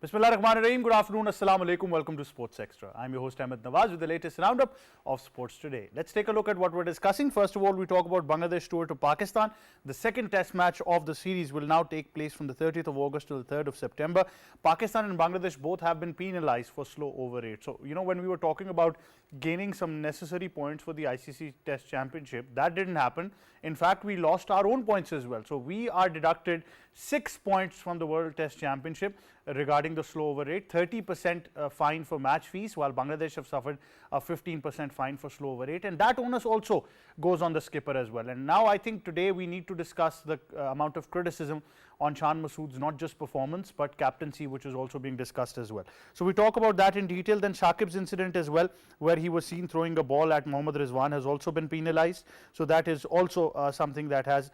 Bismillahirrahmanirrahim. Good afternoon. Assalamu alaikum. Welcome to Sports Extra. I'm your host Ahmed Nawaz with the latest roundup of sports today. Let's take a look at what we're discussing. First of all, we talk about Bangladesh tour to Pakistan. The second test match of the series will now take place from the 30th of August to the 3rd of September. Pakistan and Bangladesh both have been penalized for slow over rate. So, when we were talking about gaining some necessary points for the ICC Test Championship, that didn't happen. In fact, we lost our own points as well. So, we are deducted 6 points from the World Test Championship regarding the slow over rate, 30% fine for match fees, while Bangladesh have suffered a 15% fine for slow over rate, and that onus also goes on the skipper as well. And now I think today we need to discuss the amount of criticism on Shan Masood's not just performance but captaincy, which is also being discussed as well. So we talk about that in detail. Then Shakib's incident as well, where he was seen throwing a ball at Mohammad Rizwan, has also been penalized. So that is also something that has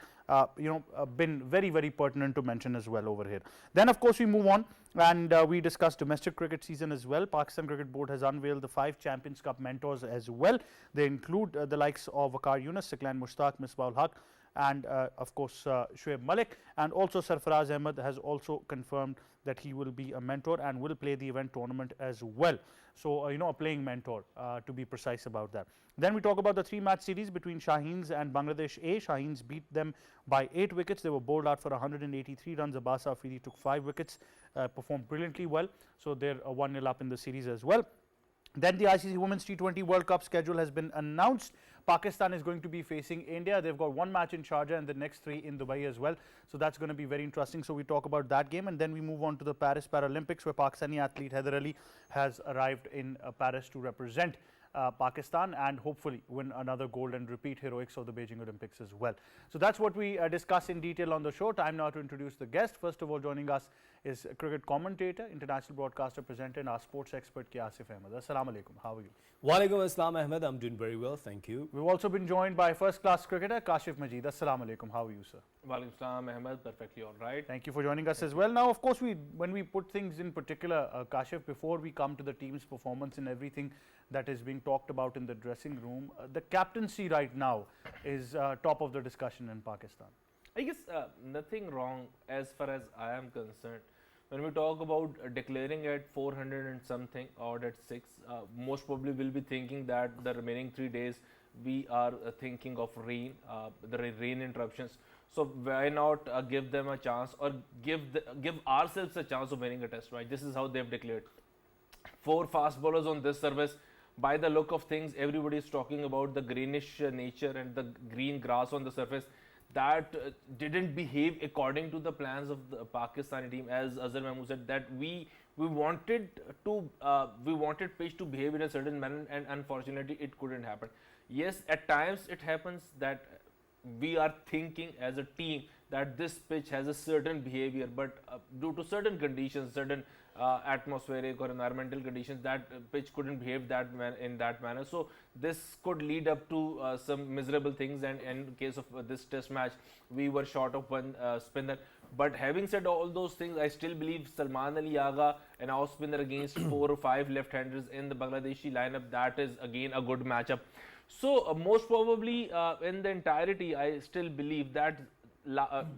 been very, very pertinent to mention as well over here. Then of course we move on and we discuss domestic cricket season as well. Pakistan Cricket Board has unveiled the 5 Champions Cup mentors as well. They include the likes of Waqar Yunus, Siqlain Mushtaq, Misbah ul Haq, and of course Shoaib Malik, and also Sarfaraz Ahmed has also confirmed that he will be a mentor and will play the event tournament as well. So a playing mentor to be precise about that. Then we talk about the 3-match series between Shaheens and Bangladesh A. Shaheens beat them by 8 wickets. They were bowled out for 183 runs. Abbas Afridi took 5 wickets, performed brilliantly well. So they're 1-0 up in the series as well. Then the ICC Women's T20 World Cup schedule has been announced. Pakistan is going to be facing India. They've got 1 match in Sharjah and the next 3 in Dubai as well. So that's going to be very interesting. So we talk about that game, and then we move on to the Paris Paralympics, where Pakistani athlete Haider Ali has arrived in Paris to represent Pakistan and hopefully win another gold and repeat heroics of the Beijing Olympics as well. So that's what we discuss in detail on the show. Time now to introduce the guest. First of all, joining us is cricket commentator, international broadcaster, presenter, and our sports expert Asif Ahmed. Assalamu alaikum. How are you? Walaikum Assalam Ahmed. I'm doing very well, thank you. We've also been joined by first-class cricketer Kashif Majid. Assalamu alaikum. How are you, sir? Walaikum Assalam Ahmed. Perfectly all right. Thank you for joining us as well. Now, of course, when we put things in particular, Kashif, before we come to the team's performance and everything that is being talked about in the dressing room, the captaincy right now is top of the discussion in Pakistan. I guess nothing wrong as far as I am concerned. When we talk about declaring at 400 and something or at 6, most probably we'll be thinking that the remaining 3 days we are thinking of rain, the rain interruptions. So why not give them a chance or give ourselves a chance of winning a test, right? This is how they've declared. 4 fast bowlers on this service. By the look of things, everybody is talking about the greenish nature and the green grass on the surface that didn't behave according to the plans of the Pakistani team. As Azhar Mahmood said, that we wanted pitch to behave in a certain manner, and unfortunately it couldn't happen. Yes, at times it happens that we are thinking as a team that this pitch has a certain behavior, but due to certain conditions, certain atmospheric or environmental conditions, that pitch couldn't behave in that manner. So this could lead up to some miserable things, and in case of this test match we were short of 1 spinner. But having said all those things, I still believe Salman Ali Agha, an off spinner against 4 or 5 left-handers in the Bangladeshi lineup, that is again a good matchup. So most probably in the entirety, I still believe that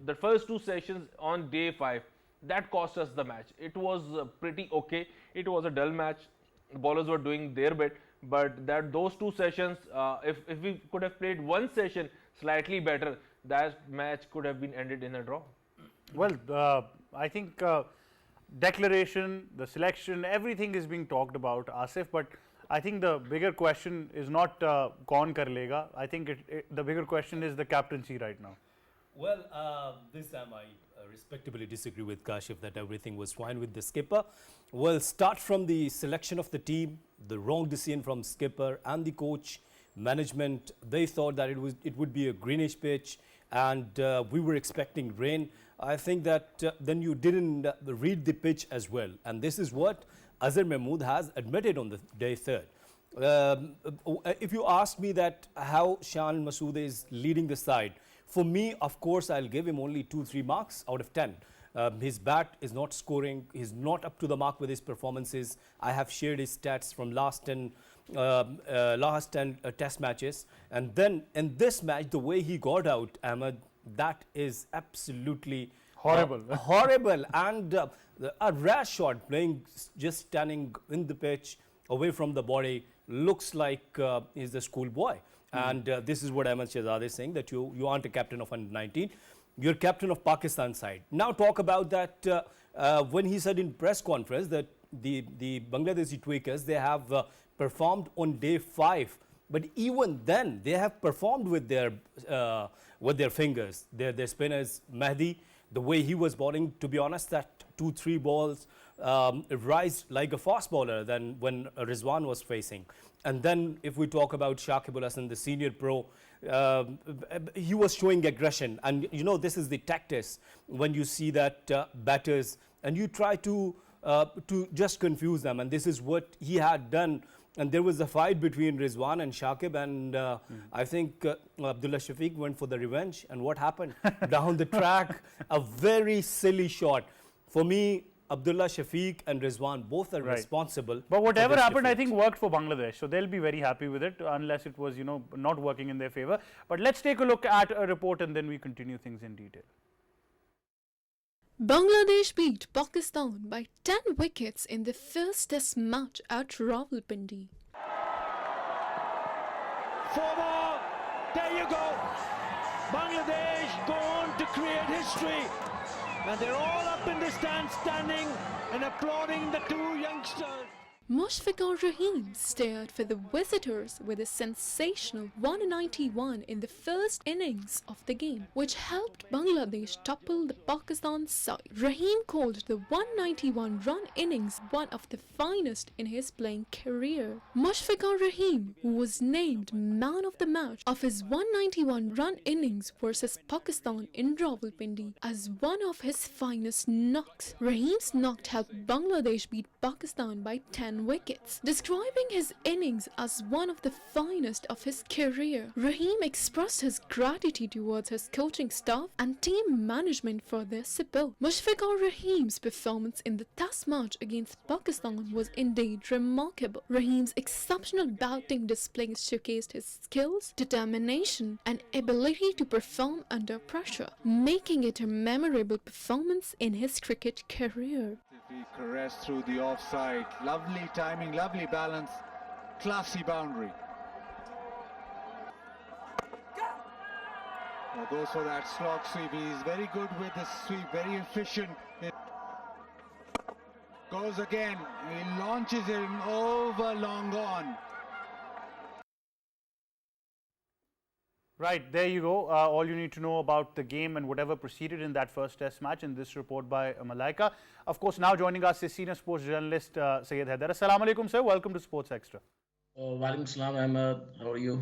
the first 2 sessions on day 5, that cost us the match. It was pretty okay. It was a dull match. Bowlers were doing their bit, but those 2 sessions, if we could have played 1 session slightly better, that match could have been ended in a draw. Well, I think declaration, the selection, everything is being talked about, Asif, but I think the bigger question is not kaun kar lega. I think the bigger question is the captaincy right now. Well, this time I respectably disagree with Kashif that everything was fine with the skipper. Well, start from the selection of the team, the wrong decision from skipper and the coach, management. They thought that it would be a greenish pitch, and we were expecting rain. I think that then you didn't read the pitch as well, and this is what Azhar Mahmood has admitted on the day 3rd. If you ask me that how Shan Masood is leading the side, for me, of course, I'll give him only 2-3 marks out of 10. His bat is not scoring. He's not up to the mark with his performances. I have shared his stats from last 10 test matches. And then in this match, the way he got out, Ahmed, that is absolutely Horrible. Horrible. And a rash shot, playing just standing in the pitch, away from the body, looks like he's the schoolboy. And this is what Ahmed Shehzad is saying, that you aren't a captain of under-19. You're captain of Pakistan side. Now talk about that when he said in press conference that the Bangladeshi tweakers, they have performed on day 5. But even then, they have performed with their fingers. Their spinners, Mahdi, the way he was bowling, to be honest, that 2-3 balls rise like a fast bowler than when Rizwan was facing. And then if we talk about Shakib Al Hasan, the senior pro, he was showing aggression. And you know, this is the tactics when you see that batters and you try to just confuse them. And this is what he had done. And there was a fight between Rizwan and Shakib, and I think Abdullah Shafiq went for the revenge. And what happened? Down the track, a very silly shot. For me, Abdullah Shafiq and Rizwan both are responsible. But whatever for this happened, I defeat. think worked for Bangladesh. So they'll be very happy with it, unless it was, you know, not working in their favor. But let's take a look at a report and then we continue things in detail. Bangladesh beat Pakistan by 10 wickets in the first test match at Rawalpindi. 4 more. There you go. Bangladesh go on to create history. And they're all up in the stand standing and applauding the 2 youngsters. Mushfiqur Rahim stared for the visitors with a sensational 191 in the first innings of the game, which helped Bangladesh topple the Pakistan side. Rahim called the 191-run innings one of the finest in his playing career. Mushfiqur Rahim, who was named man of the match of his 191-run innings versus Pakistan in Rawalpindi as one of his finest knocks. Rahim's knock helped Bangladesh beat Pakistan by 10 wickets. Describing his innings as one of the finest of his career, Rahim expressed his gratitude towards his coaching staff and team management for their support. Mushfiqur Rahim's performance in the Test match against Pakistan was indeed remarkable. Rahim's exceptional batting displays showcased his skills, determination, and ability to perform under pressure, making it a memorable performance in his cricket career. He caressed through the offside. Lovely timing, lovely balance, classy boundary. Goes for that slog sweep. He's very good with the sweep, very efficient. It goes again. He launches him over, long gone. Right, there you go. All you need to know about the game and whatever proceeded in that first test match in this report by Malaika. Of course, now joining us is senior sports journalist Syed Haider. Assalamu alaikum, sir. Welcome to Sports Extra. Walaikum salam, Ahmed. How are you?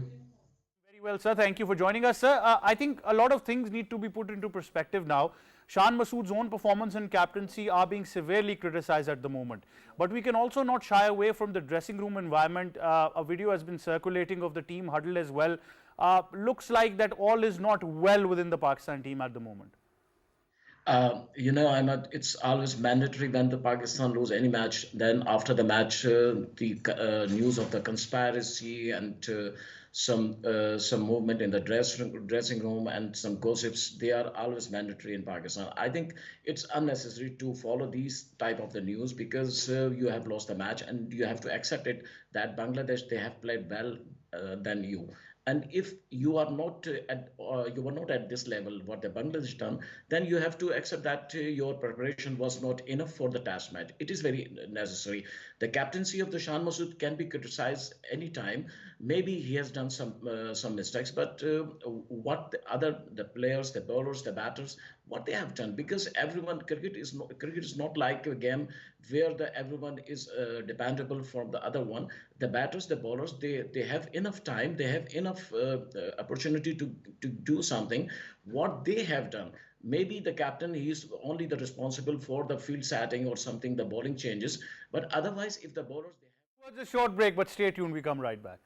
Very well, sir. Thank you for joining us, sir. I think a lot of things need to be put into perspective now. Shan Masood's own performance and captaincy are being severely criticized at the moment. But we can also not shy away from the dressing room environment. A video has been circulating of the team huddle as well. Looks like that all is not well within the Pakistan team at the moment. You know, Ahmed, it's always mandatory when the Pakistan lose any match. Then after the match, the news of the conspiracy and some movement in the dressing room and some gossips, they are always mandatory in Pakistan. I think it's unnecessary to follow these type of the news because you have lost the match and you have to accept it that Bangladesh, they have played well than you. And if you are not you were not at this level, what the Bangladesh done, then you have to accept that your preparation was not enough for the test match. It is very necessary. The captaincy of the Shan Masood can be criticized anytime. Maybe he has done some mistakes, but what the players, the bowlers, the batters, what they have done, because everyone cricket is not like a game where everyone is dependable from the other one. The batters, the bowlers, they have enough time, they have enough opportunity to do something. What they have done, maybe the captain, he is only the responsible for the field setting or something, the bowling changes. But otherwise, if the bowlers, It was a short break, but stay tuned. We come right back.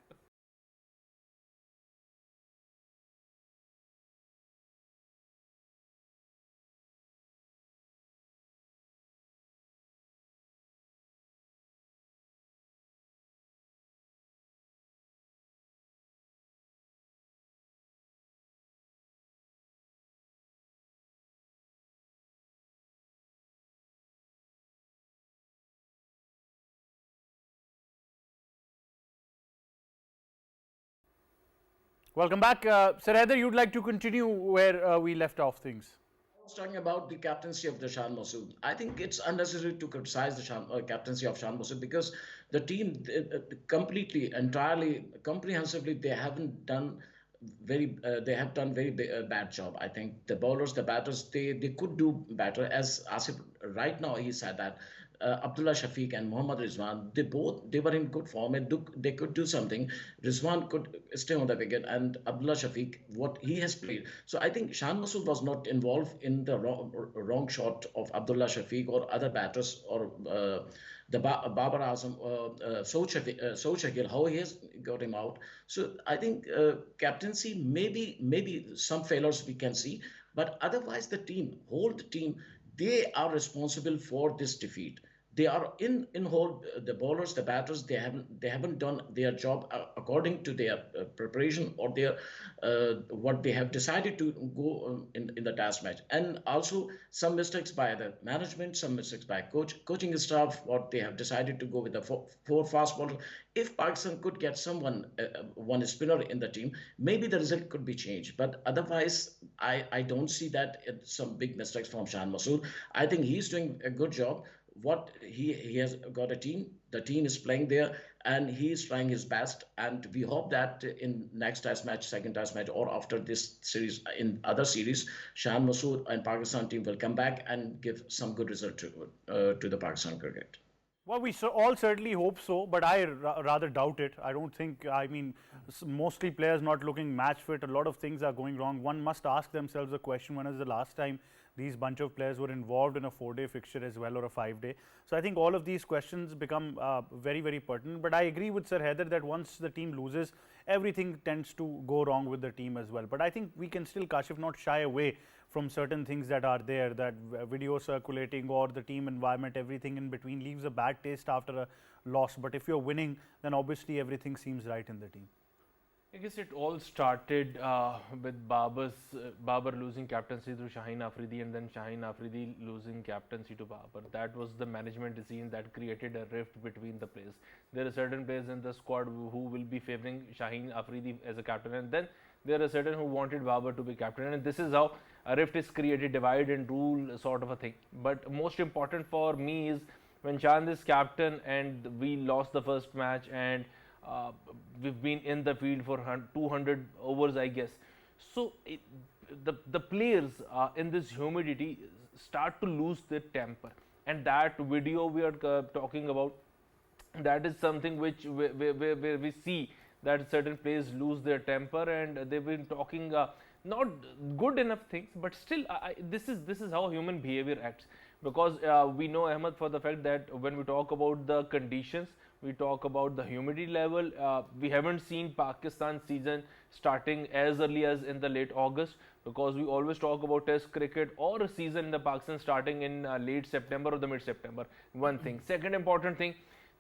Welcome back. Sir Haider, you'd like to continue where we left off things. I was talking about the captaincy of the Shan Masood. I think it's unnecessary to criticize the captaincy of Shan Masood because the team completely, entirely, comprehensively, they have done very bad job. I think the bowlers, the batters, they could do better. As Asif right now he said that Abdullah Shafiq and Mohammad Rizwan, they were in good form and they could do something. Rizwan could stay on the wicket, and Abdullah Shafiq, what he has played. So I think Shan Masood was not involved in the wrong shot of Abdullah Shafiq or other batters or the Babar Azam, Sochagil, how he has got him out. So I think captaincy, maybe some failures we can see, but otherwise the whole team, they are responsible for this defeat. They are in whole, the bowlers, the batters, they haven't done their job according to their preparation or their what they have decided to go in the test match. And also some mistakes by the management, some mistakes by coaching staff, what they have decided to go with the four fast bowlers. If Pakistan could get one spinner in the team, maybe the result could be changed. But otherwise, I don't see that some big mistakes from Shan Masood. I think he's doing a good job. What he has got a team, the team is playing there, and he is trying his best, and we hope that in next test match, second test match, or after this series, in other series, Shan Masood and Pakistan team will come back and give some good result to the Pakistan cricket. Well, we all certainly hope so, but I rather doubt it. I don't think, I mean, mostly players not looking match fit, a lot of things are going wrong. One must ask themselves the question, when is the last time these bunch of players were involved in a 4-day fixture as well, or a 5-day? So I think all of these questions become very, very pertinent. But I agree with Sir Haider that once the team loses, everything tends to go wrong with the team as well. But I think we can still, Kashif, not shy away from certain things that are there, that video circulating or the team environment, everything in between leaves a bad taste after a loss. But if you're winning, then obviously everything seems right in the team. I guess it all started with Babar losing captaincy to Shaheen Afridi, and then Shaheen Afridi losing captaincy to Babar. That was the management decision that created a rift between the players. There are certain players in the squad who will be favouring Shaheen Afridi as a captain, and then there are certain who wanted Babar to be captain, and this is how a rift is created, divide and rule sort of a thing. But most important for me is when Chand is captain and we lost the first match, and we've been in the field for 200 overs, I guess. So the players in this humidity start to lose their temper, and that video we are talking about, that is something which where we see that certain players lose their temper, and they've been talking not good enough things, but still this is how human behavior acts. Because we know, Ahmed, for the fact that when we talk about the conditions, we talk about the humidity level, we haven't seen Pakistan season starting as early as in the late August, because we always talk about test cricket or a season in the Pakistan starting in late September or the mid-September. One thing. Second important thing,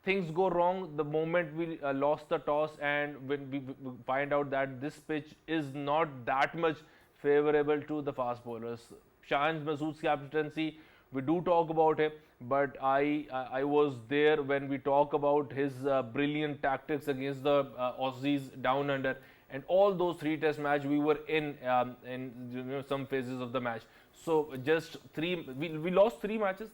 things go wrong the moment we lost the toss, and when we find out that this pitch is not that much favorable to the fast bowlers. Shan Masood's captaincy, we do talk about him, but I was there when we talk about his brilliant tactics against the Aussies down under, and all those 3 test match we were in some phases of the match. So just we lost 3 matches.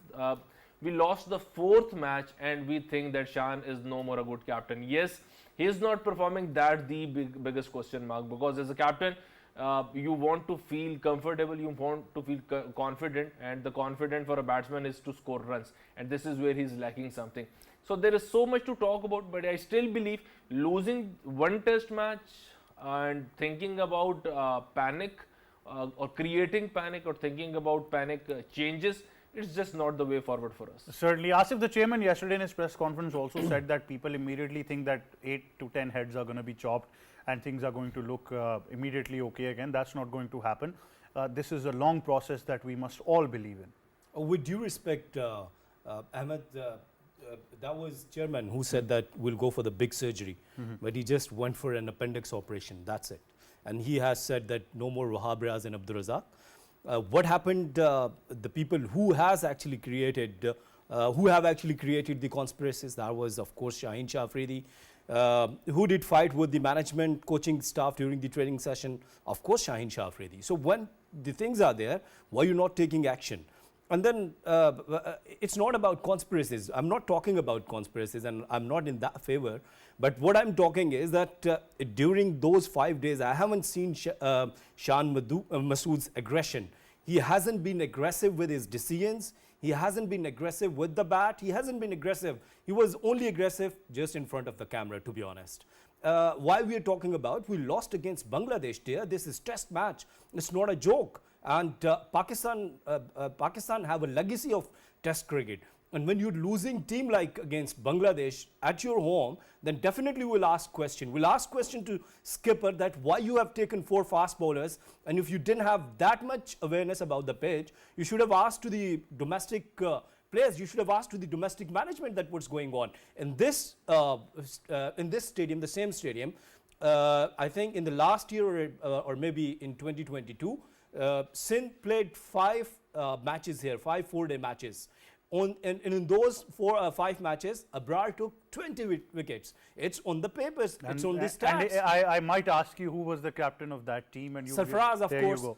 We lost the 4th match, and we think that Shan is no more a good captain. Yes, he is not performing, that the biggest question mark, because as a captain, you want to feel comfortable, you want to feel confident, and the confident for a batsman is to score runs, and this is where he is lacking something. So there is so much to talk about, but I still believe losing 1 test match and thinking about panic or creating panic or thinking about panic changes, it's just not the way forward for us. Certainly. Asif, the chairman, yesterday in his press conference also said that people immediately think that 8 to 10 heads are going to be chopped and things are going to look immediately okay again. That's not going to happen. This is a long process that we must all believe in. With due respect, Ahmed, that was chairman who said that we'll go for the big surgery, but he just went for an appendix operation. That's it. And he has said that no more Wahab Riaz and Abdur Razak. What happened, the people who have actually created the conspiracies, that was of course Shaheen Shah Afridi, Who did fight with the management, coaching staff during the training session? Of course, Shaheen Shah Afridi. So when the things are there, why are you not taking action? And then it's not about conspiracies. I'm not talking about conspiracies, and I'm not in that favor. But what I'm talking is that during those 5 days, I haven't seen Shan Masood's aggression. He hasn't been aggressive with his decisions. He hasn't been aggressive with the bat. He hasn't been aggressive. He was only aggressive just in front of the camera, to be honest. Why we are talking about, we lost against Bangladesh there. This is test match. It's not a joke. And Pakistan have a legacy of test cricket. And when you're losing team like against Bangladesh at your home, then definitely we'll ask question. We'll ask question to skipper that why you have taken 4 fast bowlers, and if you didn't have that much awareness about the pitch, you should have asked to the domestic players. You should have asked to the domestic management that what's going on in this stadium, the same stadium. I think in the last year or maybe in 2022, Sindh played 5 matches here, 5 4-day matches. In those 4 or 5 matches, Abrar took 20 wickets. It's on the papers. It's on the stats. And I might ask you who was the captain of that team, and Sarfraz, of there course. you go.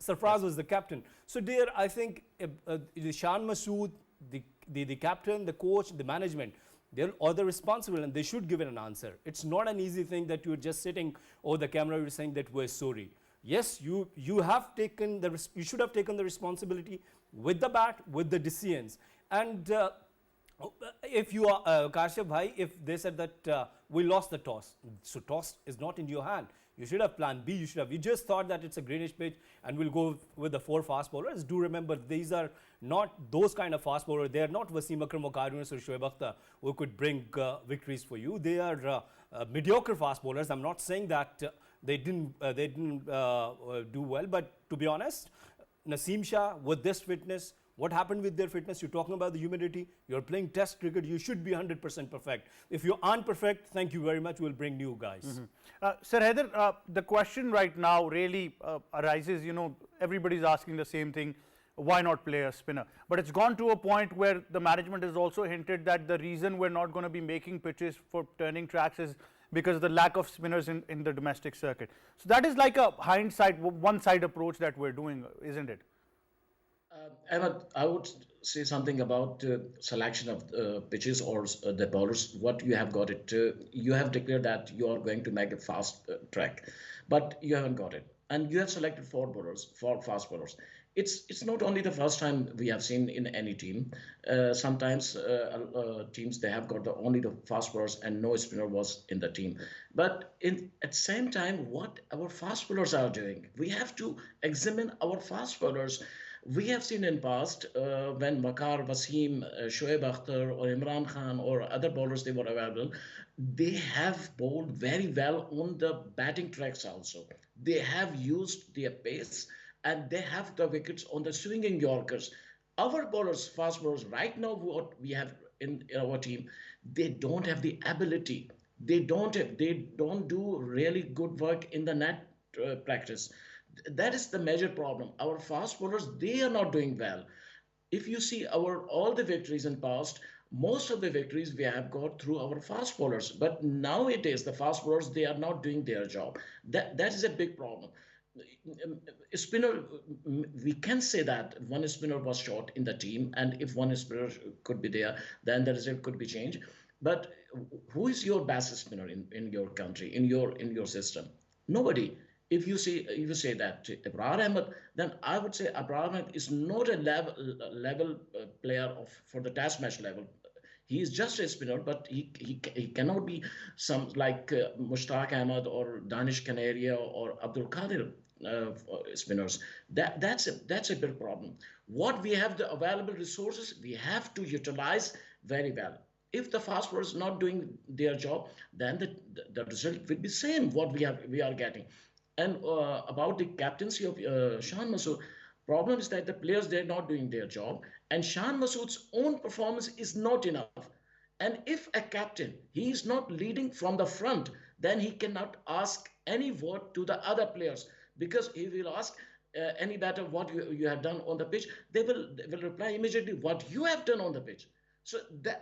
Sarfraz was the captain. So there, I think Shan Masood, the captain, the coach, the management, they're all the responsible, and they should give it an answer. It's not an easy thing that you're just sitting over the camera, you're saying that we're sorry. Yes, you have taken you should have taken the responsibility with the bat, with the decisions. And if you are Kashyap bhai, if they said that we lost the toss, so toss is not in your hand. You should have plan B. You just thought that it's a greenish pitch and we'll go with the 4 fast bowlers. Do remember, these are not those kind of fast bowlers. They are not Wasim Akram or Khairun or Shoaib Akhtar who could bring victories for you. They are mediocre fast bowlers. I'm not saying that they didn't do well, but to be honest, Naseem Shah with this fitness, what happened with their fitness? You're talking about the humidity. You're playing test cricket. You should be 100% perfect. If you aren't perfect, thank you very much. We'll bring new guys. Sir Haider, the question right now really arises, everybody's asking the same thing. Why not play a spinner? But it's gone to a point where the management has also hinted that the reason we're not going to be making pitches for turning tracks is because of the lack of spinners in the domestic circuit. So that is like a hindsight, one-side approach that we're doing, isn't it? Ahmed, I would say something about selection of pitches or the bowlers. What you have got it. You have declared that you are going to make a fast track, but you haven't got it. And you have selected 4 bowlers, 4 fast bowlers. It's not only the first time we have seen in any team. Sometimes teams, they have got only the fast bowlers and no spinner was in the team. But at the same time, what our fast bowlers are doing, we have to examine our fast bowlers. We have seen in past when Waqar, Wasim, Shoaib Akhtar or Imran Khan or other bowlers, they were available, they have bowled very well on the batting tracks also. They have used their pace and they have the wickets on the swinging Yorkers. Our bowlers, fast bowlers, right now what we have in our team, they don't have the ability. They don't do really good work in the net practice. That is the major problem. Our fast bowlers, they are not doing well. If you see all the victories in past, most of the victories we have got through our fast bowlers. But nowadays, the fast bowlers, they are not doing their job. That is a big problem. Spinner, we can say that one spinner was short in the team, and if one spinner could be there, then the result could be changed. But who is your best spinner in your country, in your system? Nobody. If you say that Abrar Ahmed, then I would say Abrar Ahmed is not a level player for the test match level. He is just a spinner, but he cannot be some like Mushtaq Ahmed or Danish Kanaria or Abdul Qadir spinners. That's a big problem. What we have, the available resources, we have to utilize very well. If the fast bowler is not doing their job, then the result will be same what we are getting. And about the captaincy of Shan Masood, problem is that the players, they're not doing their job, and Shan Masood's own performance is not enough. And if a captain, he is not leading from the front, then he cannot ask any word to the other players, because he will ask any batter what you have done on the pitch. They will reply immediately what you have done on the pitch. So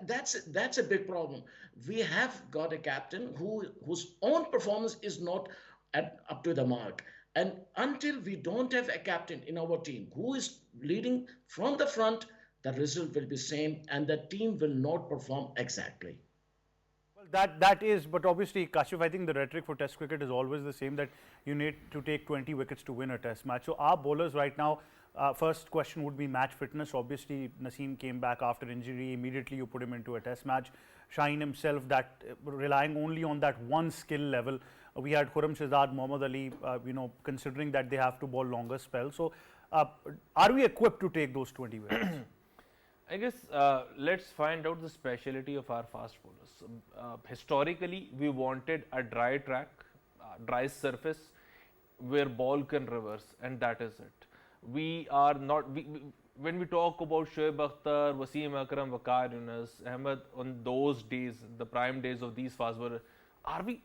that's a big problem. We have got a captain whose own performance is not up to the mark. And until we don't have a captain in our team who is leading from the front, the result will be same, and the team will not perform exactly. Well, that is, but obviously, Kashif, I think the rhetoric for Test cricket is always the same, that you need to take 20 wickets to win a Test match. So our bowlers right now, first question would be match fitness. Obviously, Naseem came back after injury. Immediately, you put him into a Test match. Shaheen himself, that relying only on that one skill level. We had Khurram Shahzad, Mohammad Ali, considering that they have to bowl longer spells. So, are we equipped to take those 20 wickets? I guess let's find out the speciality of our fast bowlers. Historically, we wanted a dry track, dry surface where ball can reverse, and that is it. We are not. When we talk about Shoaib Akhtar, Wasim Akram, Waqar Yunus, Ahmed, on those days, the prime days of these fast bowlers, are we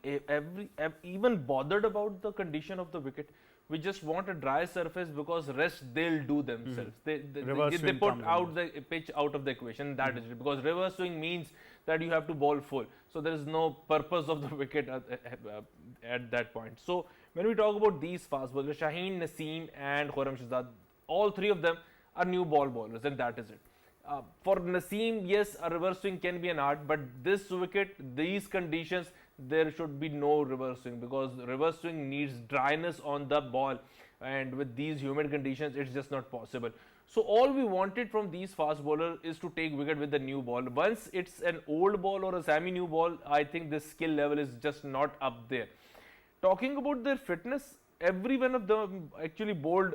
even bothered about the condition of the wicket? We just want a dry surface because rest they'll do themselves. They put out the pitch out of the equation. That is it. Because reverse swing means that you have to bowl full. So there is no purpose of the wicket at that point. So when we talk about these fast bowlers, Shaheen, Naseem and Khurram Shahzad, all three of them are new ball bowlers, and that is it. For Naseem, yes, a reverse swing can be an art, but this wicket, these conditions, there should be no reverse swing, because reverse swing needs dryness on the ball, and with these humid conditions, it's just not possible. So all we wanted from these fast bowlers is to take wicket with the new ball. Once it's an old ball or a semi-new ball, I think the skill level is just not up there. Talking about their fitness, every one of them actually bowled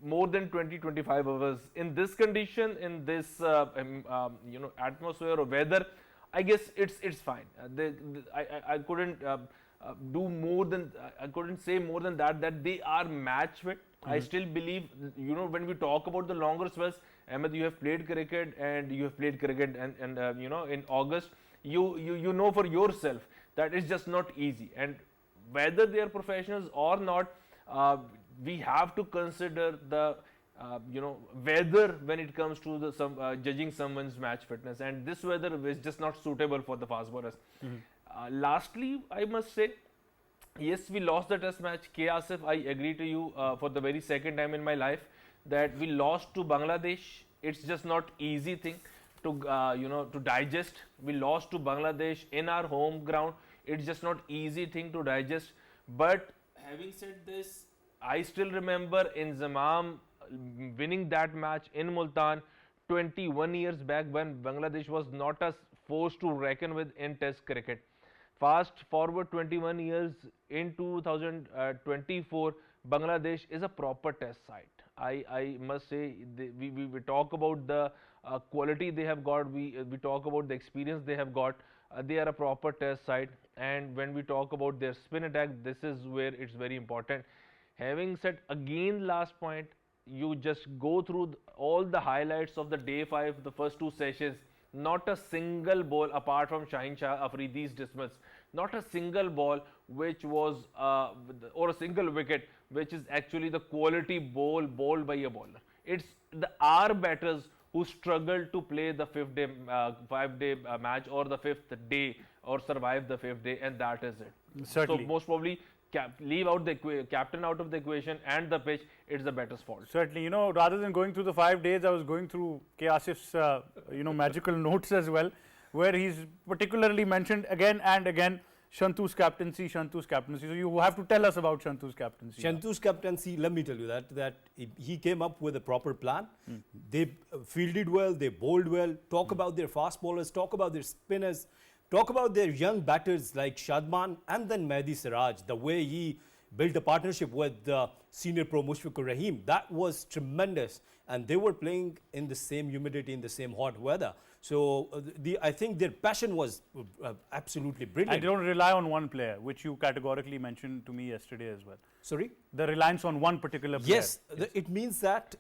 more than 20-25 hours in this condition, in this atmosphere or weather. I guess it's fine. I couldn't do more than I couldn't say more than that they are match fit. I still believe, when we talk about the longer spells, Ahmed, you have played cricket and in August, you know for yourself that it's just not easy, and whether they are professionals or not, we have to consider the weather when it comes to the judging someone's match fitness, and this weather is just not suitable for the fast bowlers. Lastly, I must say, yes, we lost the test match. K. Asif, I agree to you for the very second time in my life that we lost to Bangladesh. It's just not easy thing to to digest. We lost to Bangladesh in our home ground. It's just not easy thing to digest. But having said this, I still remember in Zamam winning that match in Multan 21 years back, when Bangladesh was not a force to reckon with in Test cricket. Fast forward 21 years, in 2024, Bangladesh is a proper Test side. I must say, we talk about the quality they have got, we talk about the experience they have got. They are a proper Test side, and when we talk about their spin attack, this is where it's very important. Having said again, last point, you just go through all the highlights of the day 5, the first 2 sessions. Not a single ball apart from Shaheen Shah Afridi's dismiss, not a single ball which was or a single wicket which is actually the quality ball bowled by a bowler. It's our batters who struggle to play the 5-day match, or the 5th day, or survive the 5th day, and that is it. Certainly. So most probably leave out the captain out of the equation and the pitch, it's the batter's fault. Certainly, rather than going through the 5 days, I was going through K. Asif's, magical notes as well, where he's particularly mentioned again and again Shantu's captaincy. So you have to tell us about Shantu's captaincy. Shantu's captaincy, let me tell you that he came up with a proper plan. They fielded well, they bowled well. Talk about their fast bowlers, talk about their spinners, talk about their young batters like Shadman and then Mehdi Siraj. The way he built a partnership with senior pro Mushfiqur Rahim, that was tremendous. And they were playing in the same humidity, in the same hot weather. So I think their passion was absolutely brilliant. And they don't rely on one player, which you categorically mentioned to me yesterday as well. Sorry? The reliance on one particular player. Yes, it means that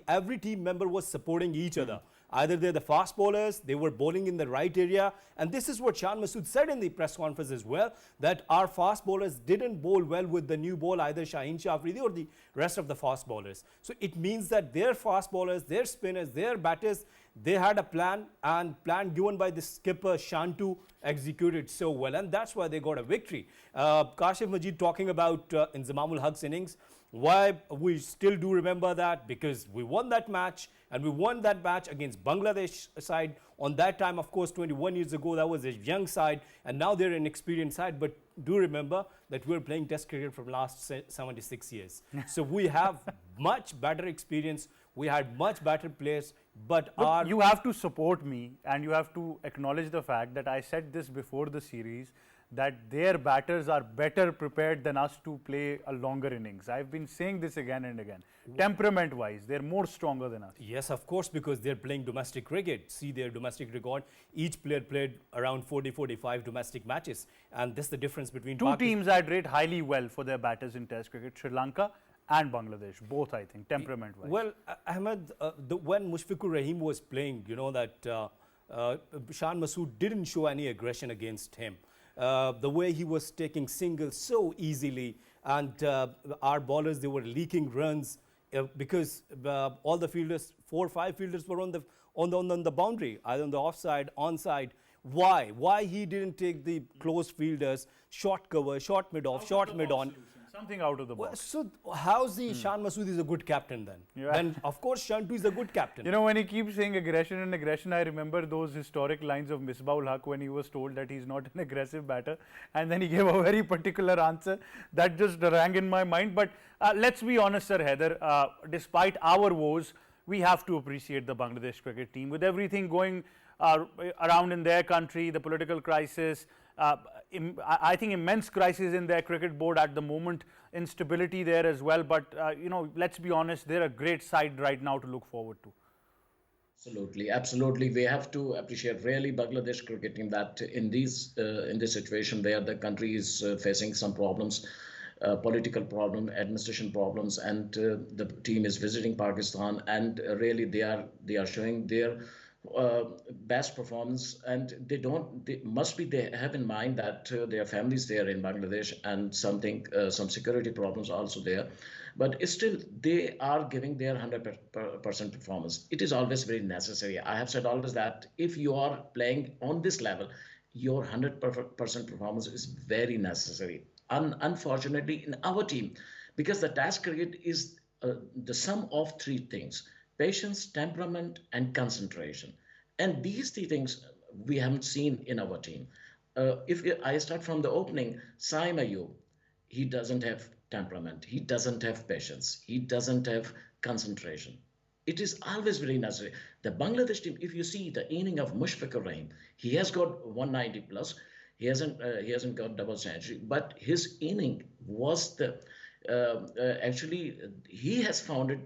every team member was supporting each other. Either they're the fast bowlers, they were bowling in the right area. And this is what Shan Masood said in the press conference as well, that our fast bowlers didn't bowl well with the new ball, either Shaheen Shah Afridi or the rest of the fast bowlers. So it means that their fast bowlers, their spinners, their batters, they had a plan, and plan given by the skipper Shantu executed so well, and that's why they got a victory. Kashif Majid talking about Inzamamul Haq's innings. Why we still do remember that? Because we won that match, and we won that match against Bangladesh side. On that time, of course, 21 years ago, that was a young side, and now they're an experienced side. But do remember that we're playing Test cricket from last 76 years. So we have much better experience. We had much better players, but Look, you have to support me, and you have to acknowledge the fact that I said this before the series, that their batters are better prepared than us to play a longer innings. I've been saying this again and again. Temperament-wise, they're more stronger than us. Yes, of course, because they're playing domestic cricket. See their domestic record. Each player played around 40-45 domestic matches. And this is the difference between Two teams I'd rate highly well for their batters in Test cricket, Sri Lanka and Bangladesh. Both, I think, temperament-wise. Well, Ahmed, when Mushfiqur Rahim was playing, you know that Shan Masood didn't show any aggression against him. The way he was taking singles so easily, and our bowlers, they were leaking runs because all the fielders, 4 or 5 fielders were on the boundary, either on the offside, onside. Why? Why he didn't take the close fielders, short cover, short mid-off, short mid-on? Something out of the box. So how's the Shan Masood is a good captain then? Yeah. Then of course Shantu is a good captain. You know, when he keeps saying aggression and aggression, I remember those historic lines of Misbah-ul Haq when he was told that he's not an aggressive batter, and then he gave a very particular answer that just rang in my mind. But let's be honest, Sir Haider, despite our woes, we have to appreciate the Bangladesh cricket team. With everything going around in their country, the political crisis, I think immense crisis in their cricket board at the moment, instability there as well. But, you know, let's be honest, they're a great side right now to look forward to. Absolutely, absolutely. We have to appreciate really Bangladesh cricket team that in this situation where the country is facing some problems, political problem, administration problems, and the team is visiting Pakistan, and really they are showing their best performance, and they have in mind that their families there in Bangladesh, and some security problems also there, but still they are giving their 100% performance. It is always very necessary. I have said always that if you are playing on this level, your 100% performance is very necessary. Unfortunately in our team, because the Test cricket is the sum of 3 things: patience, temperament, and concentration. And these 3 things we haven't seen in our team. If I start from the opening, Saim Ayub, he doesn't have temperament, he doesn't have patience, he doesn't have concentration. It is always very necessary. The Bangladesh team, if you see the inning of Mushfiqur Rahim, he has got 190 plus. He hasn't got double century, but his inning was the actually he has founded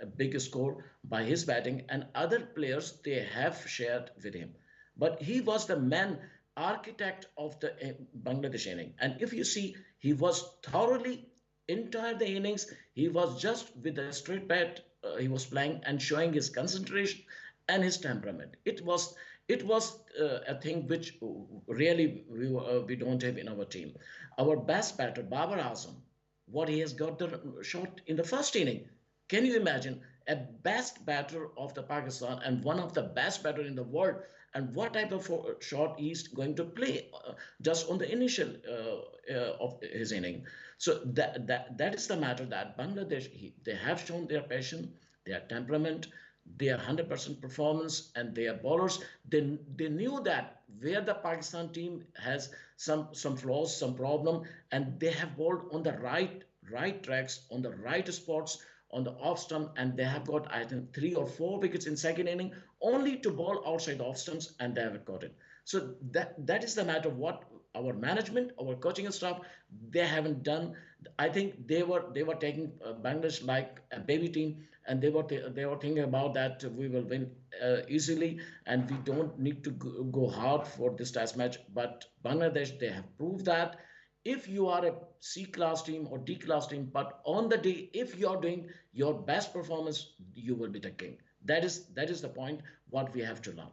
a big score by his batting, and other players they have shared with him. But he was the man architect of the Bangladesh inning, and if you see, he was thoroughly entire the innings. He was just with a straight bat. He was playing and showing his concentration and his temperament. It was a thing which really we don't have in our team. Our best batter, Babar Azam, what he has got the shot in the first inning. Can you imagine a best batter of the Pakistan and one of the best batter in the world, and what type of shot he's going to play just on the initial of his inning? So that is the matter, that Bangladesh, they have shown their passion, their temperament, their 100% performance, and their bowlers. They knew that where the Pakistan team has some flaws, some problem, and they have bowled on the right tracks, on the right spots, on the off stump, and they have got, I think, 3 or 4 wickets in second inning, only to bowl outside off stumps, and they haven't got it. So that is the matter. What our management, our coaching staff, they haven't done. I think they were taking Bangladesh like a baby team, and they were thinking about that we will win easily, and we don't need to go hard for this Test match. But Bangladesh, they have proved that if you are a C-class team or D-class team, but on the day, if you are doing your best performance, you will be the king. That is the point what we have to learn.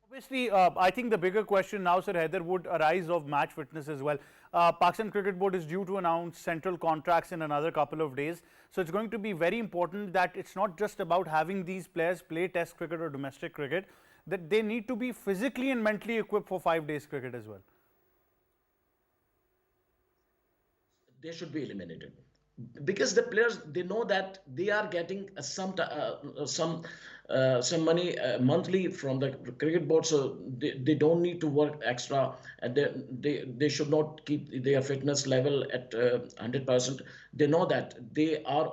Obviously, I think the bigger question now, Sir Haider, would arise of match fitness as well. Pakistan Cricket Board is due to announce central contracts in another couple of days. So it's going to be very important that it's not just about having these players play test cricket or domestic cricket, that they need to be physically and mentally equipped for 5 days cricket as well. They should be eliminated because the players, they know that they are getting some money monthly from the cricket board, so they don't need to work extra, and they should not keep their fitness level at 100%. They know that they are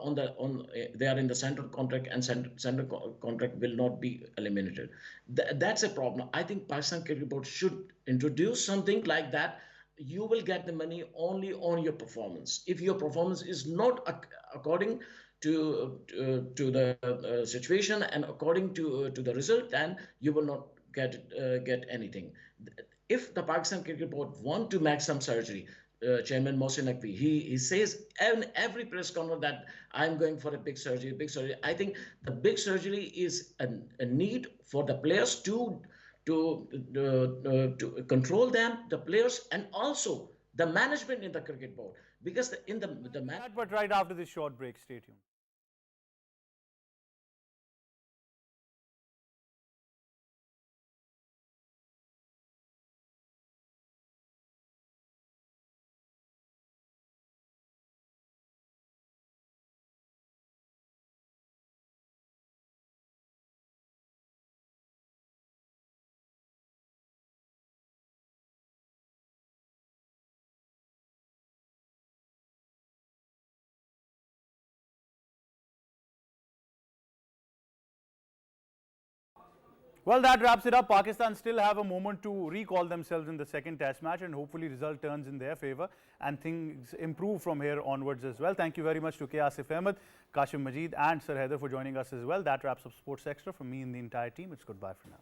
they are in the central contract, and central contract will not be eliminated. That's a problem. I think Pakistan Cricket Board should introduce something like that. You will get the money only on your performance. If your performance is not according to the situation and according to the result, then you will not get anything. If the Pakistan Cricket Board want to make some surgery, Chairman Mohsin Naqvi, he says in every press conference that I'm going for a big surgery, big surgery. I think the big surgery is a need for the players to control them, the players, and also the management in the cricket board, because in the But right after this short break, stay tuned. Well, that wraps it up. Pakistan still have a moment to recall themselves in the second test match, and hopefully result turns in their favour and things improve from here onwards as well. Thank you very much to K. Asif Ahmed, Kashim Majid and Sir Haider for joining us as well. That wraps up Sports Extra. From me and the entire team, it's goodbye for now.